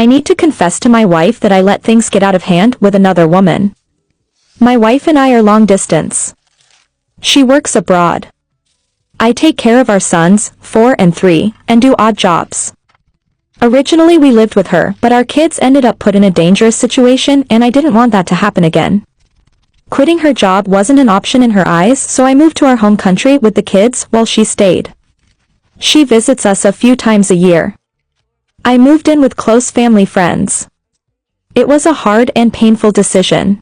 I need to confess to my wife that I let things get out of hand with another woman. My wife and I are long distance. She works abroad. I take care of our sons, 4 and 3, and do odd jobs. Originally we lived with her, but our kids ended up put in a dangerous situation and I didn't want that to happen again. Quitting her job wasn't an option in her eyes, so I moved to our home country with the kids while she stayed. She visits us a few times a year. I moved in with close family friends. It was a hard and painful decision.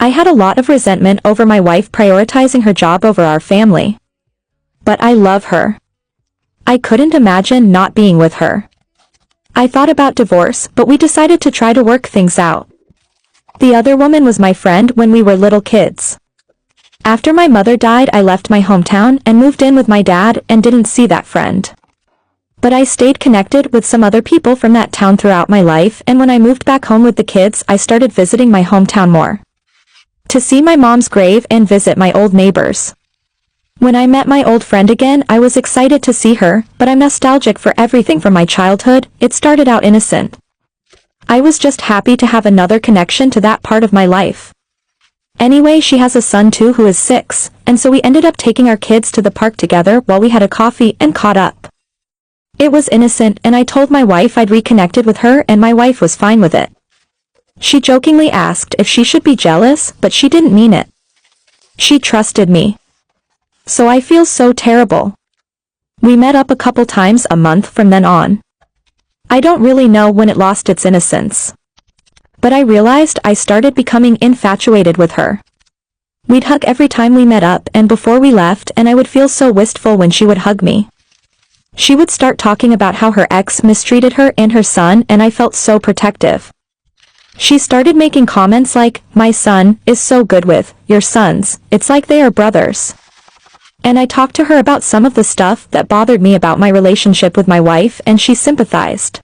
I had a lot of resentment over my wife prioritizing her job over our family. But I love her. I couldn't imagine not being with her. I thought about divorce, but we decided to try to work things out. The other woman was my friend when we were little kids. After my mother died, I left my hometown and moved in with my dad and didn't see that friend. But I stayed connected with some other people from that town throughout my life, and when I moved back home with the kids, I started visiting my hometown more. To see my mom's grave and visit my old neighbors. When I met my old friend again, I was excited to see her, but I'm nostalgic for everything from my childhood. It started out innocent. I was just happy to have another connection to that part of my life. Anyway, she has a son too who is 6, and so we ended up taking our kids to the park together while we had a coffee and caught up. It was innocent, and I told my wife I'd reconnected with her and my wife was fine with it. She jokingly asked if she should be jealous, but she didn't mean it. She trusted me. So I feel so terrible. We met up a couple times a month from then on. I don't really know when it lost its innocence. But I realized I started becoming infatuated with her. We'd hug every time we met up and before we left, and I would feel so wistful when she would hug me. She would start talking about how her ex mistreated her and her son, and I felt so protective. She started making comments like, "My son is so good with your sons, it's like they are brothers." And I talked to her about some of the stuff that bothered me about my relationship with my wife, and she sympathized.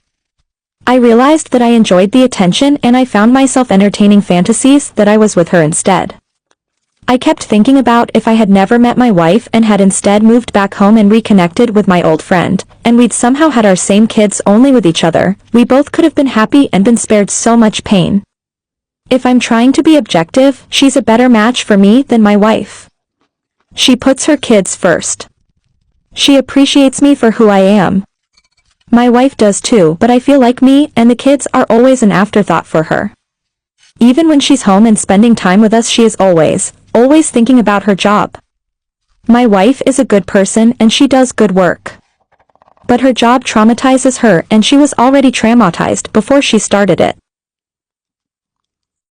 I realized that I enjoyed the attention and I found myself entertaining fantasies that I was with her instead. I kept thinking about if I had never met my wife and had instead moved back home and reconnected with my old friend, and we'd somehow had our same kids only with each other, we both could have been happy and been spared so much pain. If I'm trying to be objective, she's a better match for me than my wife. She puts her kids first. She appreciates me for who I am. My wife does too, but I feel like me and the kids are always an afterthought for her. Even when she's home and spending time with us, she is always thinking about her job. My wife is a good person and she does good work. But her job traumatizes her, and she was already traumatized before she started it.